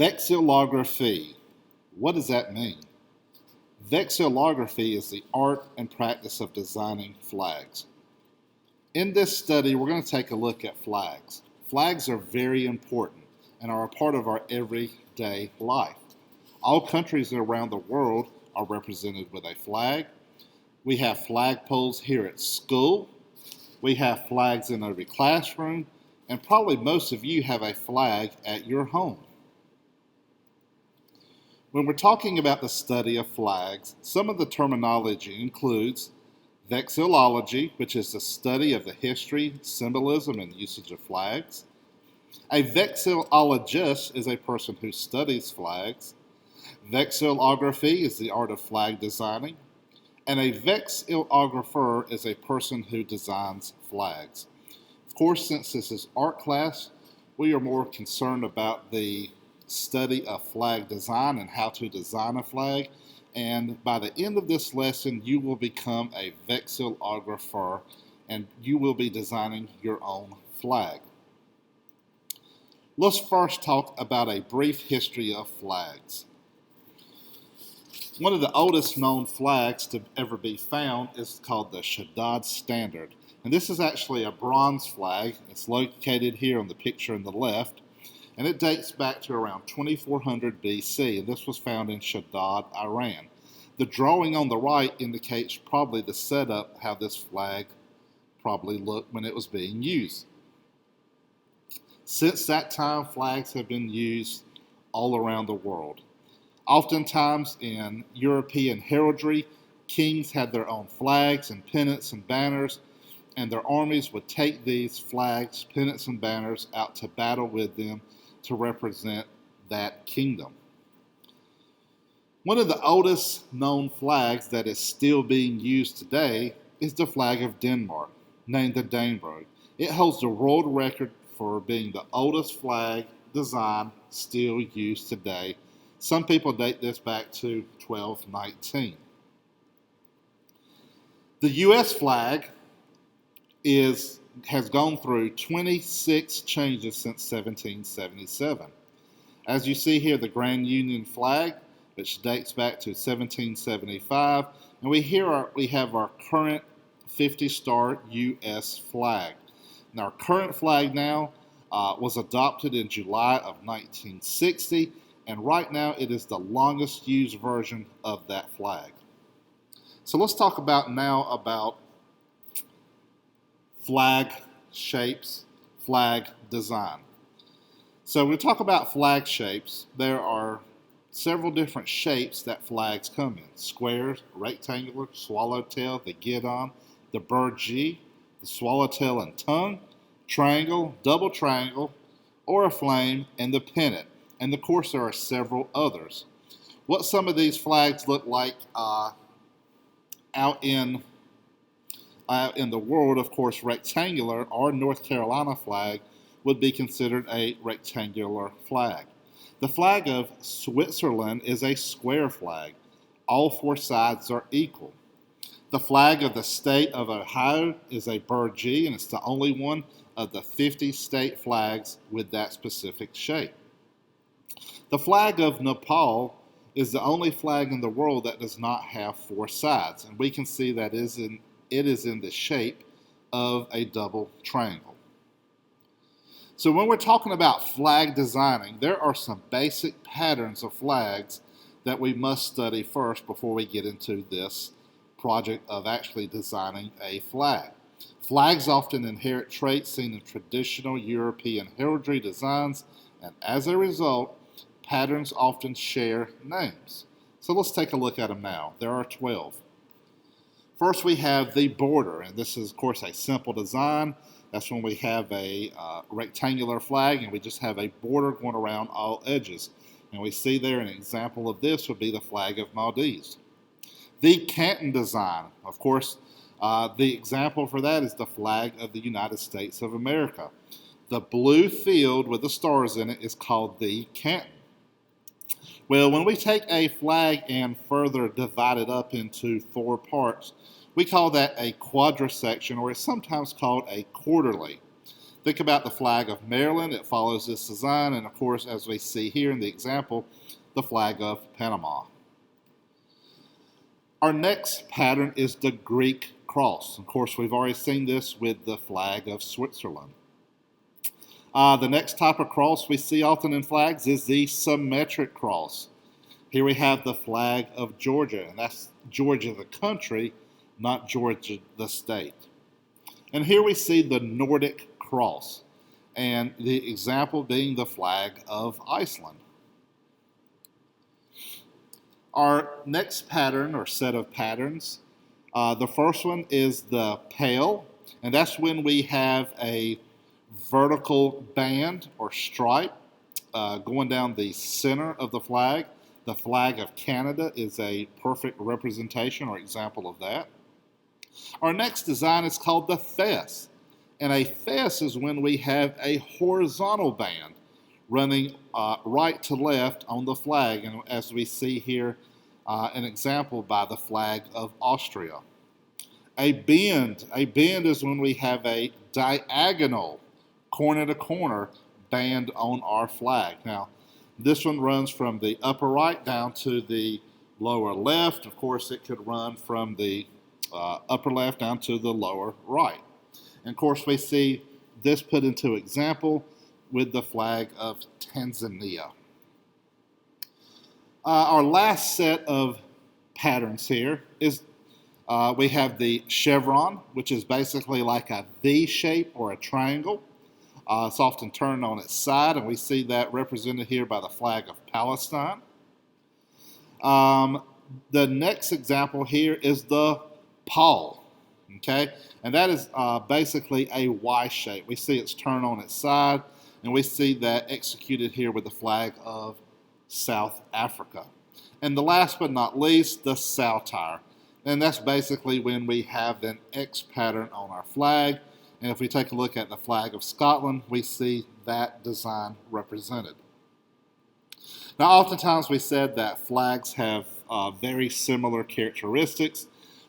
Vexillolography. What does that mean? Vexillolography is the art and practice of designing flags. In this study, we're going to take a look at flags. Flags are very important and are a part of our everyday life. All countries around the world are represented with a flag. We have flagpoles here at school. We have flags in every classroom, and probably most of you have a flag at your home. When we're talking about the study of flags, some of the terminology includes vexillology, which is the study of the history, symbolism, and usage of flags. A vexillologist is a person who studies flags. Vexillography is the art of flag designing. And a vexillographer is a person who designs flags. Of course, since this is art class, we are more concerned about the study of flag design and how to design a flag. And by the end of this lesson, you will become a vexillographer and you will be designing your own flag. Let's first talk about a brief history of flags. One of the oldest known flags to ever be found is called the Shaddad Standard. And this is actually a bronze flag. It's located here on the picture on the left. And it dates back to around 2400 BC. And this was found in Shaddad, Iran. The drawing on the right indicates probably the setup, how this flag probably looked when it was being used. Since that time, flags have been used all around the world. Oftentimes in European heraldry, kings had their own flags and pennants and banners, and their armies would take these flags, pennants, and banners out to battle with them to represent that kingdom. One of the oldest known flags that is still being used today is the flag of Denmark, named the Dannebrog. It holds the world record for being the oldest flag design still used today. Some people date this back to 1219. The U.S. flag has gone through 26 changes since 1777. As you see here, the Grand Union flag, which dates back to 1775, and we have our current 50-star U.S. flag. Now, our current flag now was adopted in July of 1960, and right now it is the longest used version of that flag. So let's talk about flag shapes, flag design. So when we talk about flag shapes, there are several different shapes that flags come in. Squares, rectangular, swallowtail, the guidon, the burgee, the swallowtail and tongue, triangle, double triangle, or a flame, and the pennant. And of course there are several others. What some of these flags look like out in the world, of course, rectangular, our North Carolina flag would be considered a rectangular flag. The flag of Switzerland is a square flag. All four sides are equal. The flag of the state of Ohio is a burgee, and it's the only one of the 50 state flags with that specific shape. The flag of Nepal is the only flag in the world that does not have four sides, and we can see that it is in the shape of a double triangle. So when we're talking about flag designing, there are some basic patterns of flags that we must study first before we get into this project of actually designing a flag. Flags often inherit traits seen in traditional European heraldry designs, and as a result, patterns often share names. So let's take a look at them now. There are 12. First, we have the border, and this is, of course, a simple design. That's when we have a rectangular flag, and we just have a border going around all edges. And we see there an example of this would be the flag of Maldives. The canton design, of course, the example for that is the flag of the United States of America. The blue field with the stars in it is called the canton. Well, when we take a flag and further divide it up into 4 parts, we call that a quadrisection, or it's sometimes called a quarterly. Think about the flag of Maryland. It follows this design, and of course, as we see here in the example, the flag of Panama. Our next pattern is the Greek cross. Of course, we've already seen this with the flag of Switzerland. The next type of cross we see often in flags is the symmetric cross. Here we have the flag of Georgia, and that's Georgia the country, not Georgia the state. And here we see the Nordic cross, and the example being the flag of Iceland. Our next pattern or set of patterns, the first one is the pale, and that's when we have a vertical band or stripe going down the center of the flag. The flag of Canada is a perfect representation or example of that. Our next design is called the fess, and a fess is when we have a horizontal band running right to left on the flag, and as we see here, an example by the flag of Austria. A bend is when we have a diagonal, corner to corner band on our flag. Now, this one runs from the upper right down to the lower left. Of course, it could run from the upper left down to the lower right. And of course, we see this put into example with the flag of Tanzania. Our last set of patterns here is we have the chevron, which is basically like a V shape or a triangle. It's often turned on its side, and we see that represented here by the flag of Palestine. The next example here is the pall, okay? And that is basically a Y shape. We see it's turned on its side, and we see that executed here with the flag of South Africa. And the last but not least, the saltire. And that's basically when we have an X pattern on our flag. And if we take a look at the flag of Scotland, we see that design represented. Now, oftentimes we said that flags have very similar characteristics.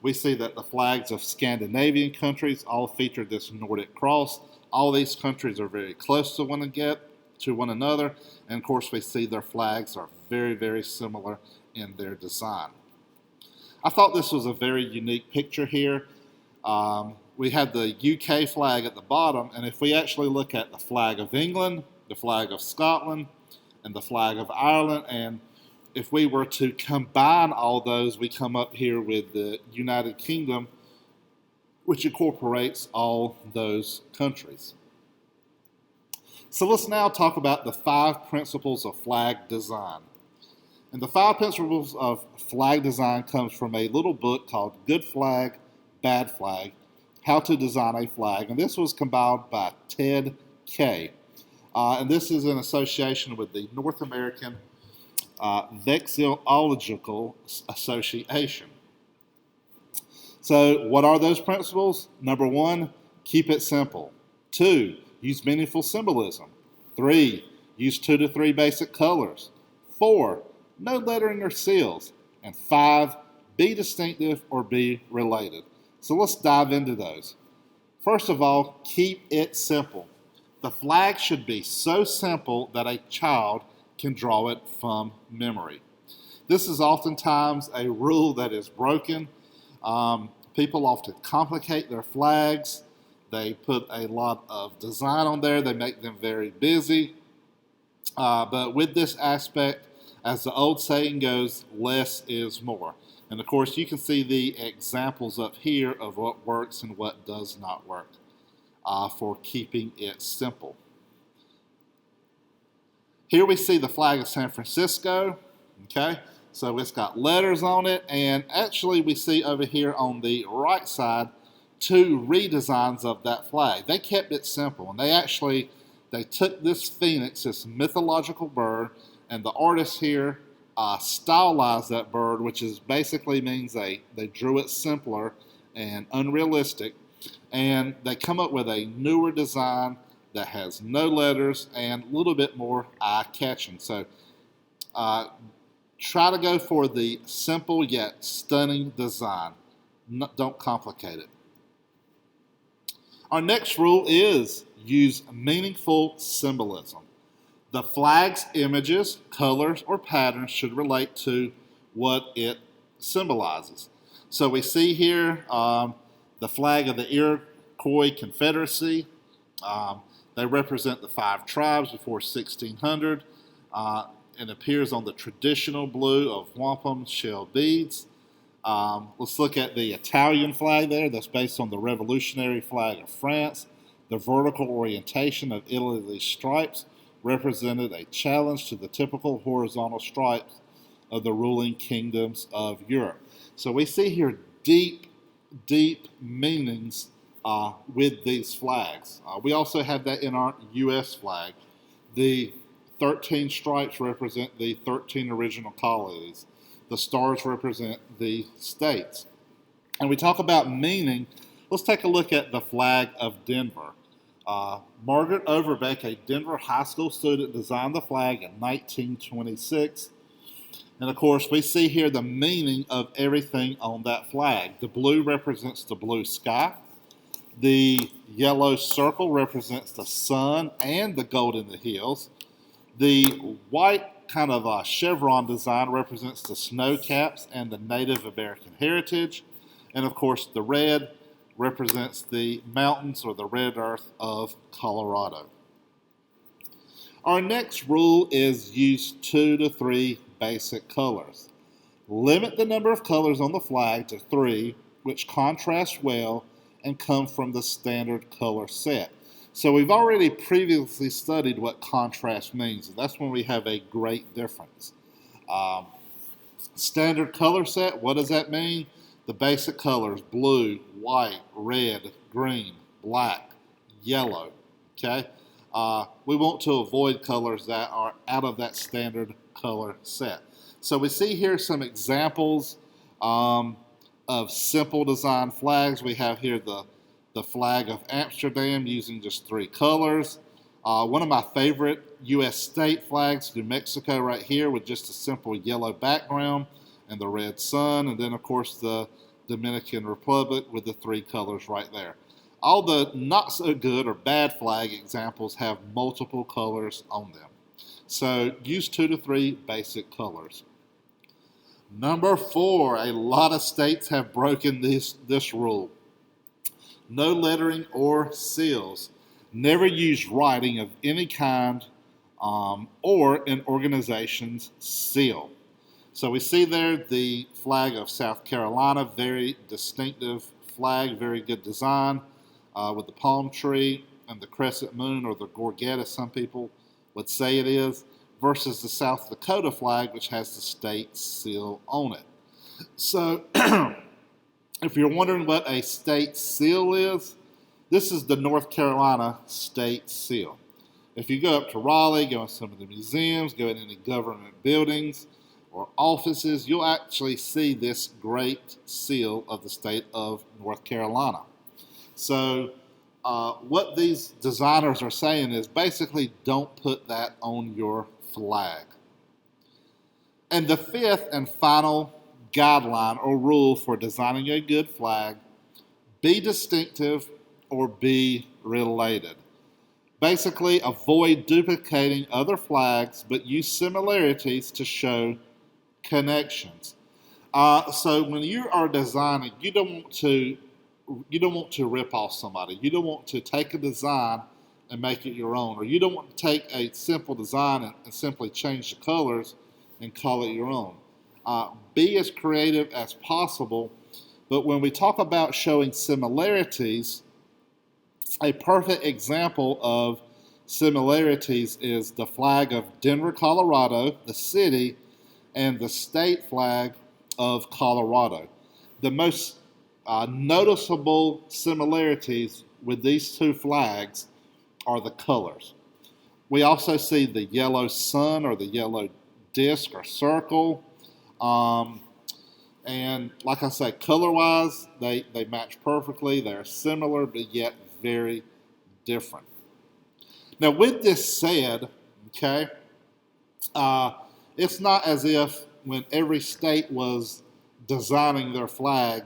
We see that the flags of Scandinavian countries all feature this Nordic cross. All these countries are very close to one another. And of course, we see their flags are very, very similar in their design. I thought this was a very unique picture here. We had the UK flag at the bottom, and if we actually look at the flag of England, the flag of Scotland, and the flag of Ireland, and if we were to combine all those, we come up here with the United Kingdom, which incorporates all those countries. So let's now talk about the 5 principles of flag design. And the 5 principles of flag design comes from a little book called Good Flag, Bad Flag, How to Design a Flag. And this was compiled by Ted Kay. And this is in association with the North American Vexillologral Association. So what are those principles? Number 1, keep it simple. 2, use meaningful symbolism. 3, use 2 to 3 basic colors. 4, no lettering or seals. And 5, be distinctive or be related. So let's dive into those. First of all, keep it simple. The flag should be so simple that a child can draw it from memory. This is oftentimes a rule that is broken. People often complicate their flags. They put a lot of design on there. They make them very busy. But with this aspect, as the old saying goes, less is more. And of course, you can see the examples up here of what works and what does not work for keeping it simple. Here we see the flag of San Francisco. Okay, so it's got letters on it, and actually we see over here on the right side 2 redesigns of that flag. They kept it simple, and they took this phoenix, this mythological bird, and the artists here stylized that bird, which is basically means they drew it simpler and unrealistic, and they come up with a newer design that has no letters and a little bit more eye-catching. So try to go for the simple yet stunning design. Don't complicate it. Our next rule is use meaningful symbolism. The flag's images, colors, or patterns should relate to what it symbolizes. So we see here the flag of the Iroquois Confederacy. They represent the 5 tribes before 1600. It appears on the traditional blue of wampum shell beads. Let's look at the Italian flag there. That's based on the revolutionary flag of France. The vertical orientation of Italy's stripes represented a challenge to the typical horizontal stripes of the ruling kingdoms of Europe. So we see here deep, deep meanings with these flags. We also have that in our U.S. flag. The 13 stripes represent the 13 original colonies. The stars represent the states. And we talk about meaning. Let's take a look at the flag of Denver. Margaret Overbeck, a Denver high school student, designed the flag in 1926. And of course, we see here the meaning of everything on that flag. The blue represents the blue sky. The yellow circle represents the sun and the gold in the hills. The white kind of chevron design represents the snow caps and the Native American heritage. And of course, the red represents the mountains or the red earth of Colorado. Our next rule is use 2 to 3 basic colors. Limit the number of colors on the flag to 3, which contrast well and come from the standard color set. So we've already previously studied what contrast means, and that's when we have a great difference. Standard color set, what does that mean? The basic colors: blue, white, red, green, black, yellow. Okay? We want to avoid colors that are out of that standard color set. So we see here some examples of simple design flags. We have here the flag of Amsterdam using just 3 colors. One of my favorite U.S. state flags, New Mexico, right here with just a simple yellow background and the red sun. And then, of course, the Dominican Republic with the 3 colors right there. All the not so good or bad flag examples have multiple colors on them. So use 2 to 3 basic colors. Number 4, a lot of states have broken this rule. No lettering or seals. Never use writing of any kind or an organization's seal. So we see there the flag of South Carolina, very distinctive flag, very good design with the palm tree and the crescent moon, or the gorget as some people would say it is, versus the South Dakota flag, which has the state seal on it. So if you're wondering what a state seal is, this is the North Carolina state seal. If you go up to Raleigh, go in some of the museums, go in any government buildings or offices, you'll actually see this great seal of the state of North Carolina. So what these designers are saying is basically don't put that on your flag. And the 5th and final guideline or rule for designing a good flag: be distinctive or be related. Basically, avoid duplicating other flags, but use similarities to show connections. So when you are designing, you don't want to rip off somebody. You don't want to take a design and make it your own, or you don't want to take a simple design and simply change the colors and call it your own. Be as creative as possible, but when we talk about showing similarities, a perfect example of similarities is the flag of Denver, Colorado, the city, and the state flag of Colorado. The most noticeable similarities with these 2 flags are the colors. We also see the yellow sun or the yellow disc or circle. And like I say, color-wise, they match perfectly. They're similar, but yet very different. Now, with this said, okay, it's not as if when every state was designing their flag,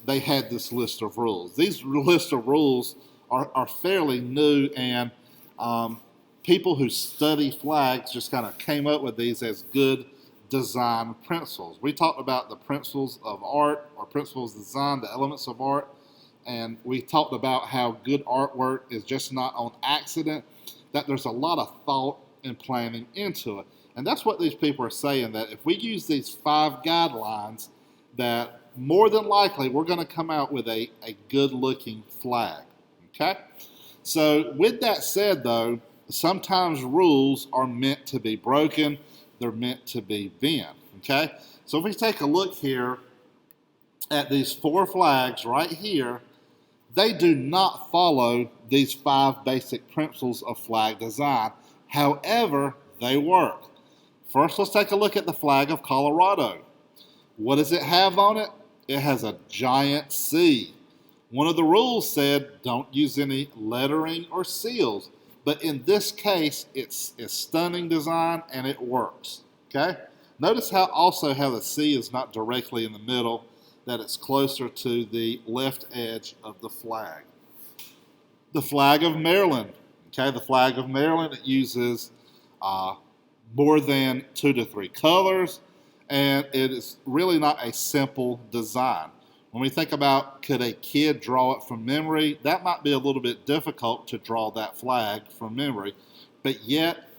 they had this list of rules. These list of rules are fairly new, and people who study flags just kind of came up with these as good design principles. We talked about the principles of art, or principles of design, the elements of art, and we talked about how good artwork is just not on accident, that there's a lot of thought and planning into it. And that's what these people are saying, that if we use these 5 guidelines, that more than likely we're going to come out with a good looking flag. Okay? So with that said though, sometimes rules are meant to be broken, they're meant to be bent. Okay? So if we take a look here at these 4 flags right here, they do not follow these 5 basic principles of flag design. However, they work. First, let's take a look at the flag of Colorado. What does it have on it? It has a giant C. One of the rules said don't use any lettering or seals, but in this case, it's a stunning design and it works. Okay? Notice how the C is not directly in the middle, that it's closer to the left edge of the flag. The flag of Maryland. Okay, the flag of Maryland, it uses more than 2 to 3 colors, and it is really not a simple design. When we think about could a kid draw it from memory, that might be a little bit difficult to draw that flag from memory, but yet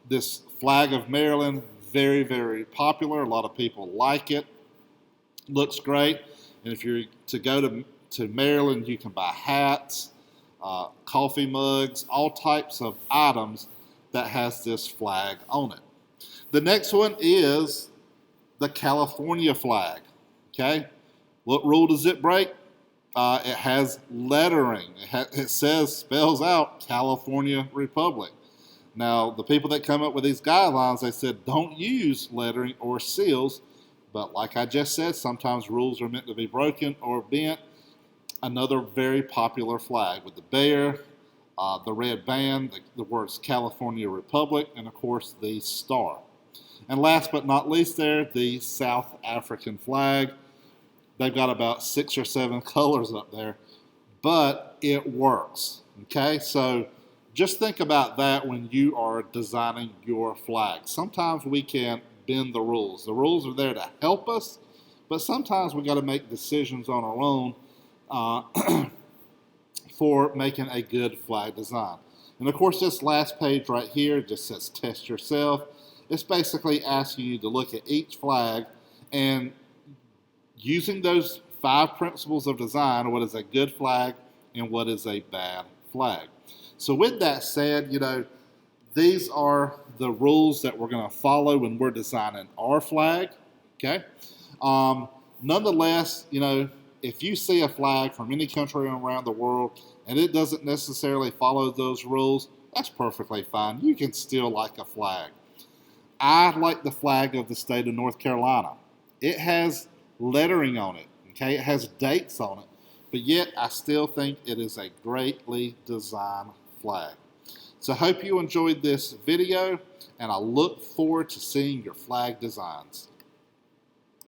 this flag of Maryland, very, very popular. A lot of people like it. Looks great, and if you're to go to Maryland, you can buy hats, coffee mugs, all types of items that has this flag on it. The next one is the California flag. Okay, what rule does it break? It has lettering. It spells out California Republic. Now, the people that come up with these guidelines, they said don't use lettering or seals, but like I just said, sometimes rules are meant to be broken or bent. Another very popular flag with the bear, the red band, the words California Republic, and of course the star. And last but not least there, the South African flag. They've got about 6 or 7 colors up there, but it works. Okay, so just think about that when you are designing your flag. Sometimes we can bend the rules. The rules are there to help us, but sometimes we got to make decisions on our own for making a good flag design. And of course, this last page right here just says test yourself. It's basically asking you to look at each flag and using those 5 principles of design, what is a good flag and what is a bad flag. So with that said, these are the rules that we're going to follow when we're designing our flag. Okay. Nonetheless, if you see a flag from any country around the world and it doesn't necessarily follow those rules, that's perfectly fine. You can still like a flag. I like the flag of the state of North Carolina. It has lettering on it. Okay, it has dates on it, but yet I still think it is a greatly designed flag. So I hope you enjoyed this video, and I look forward to seeing your flag designs.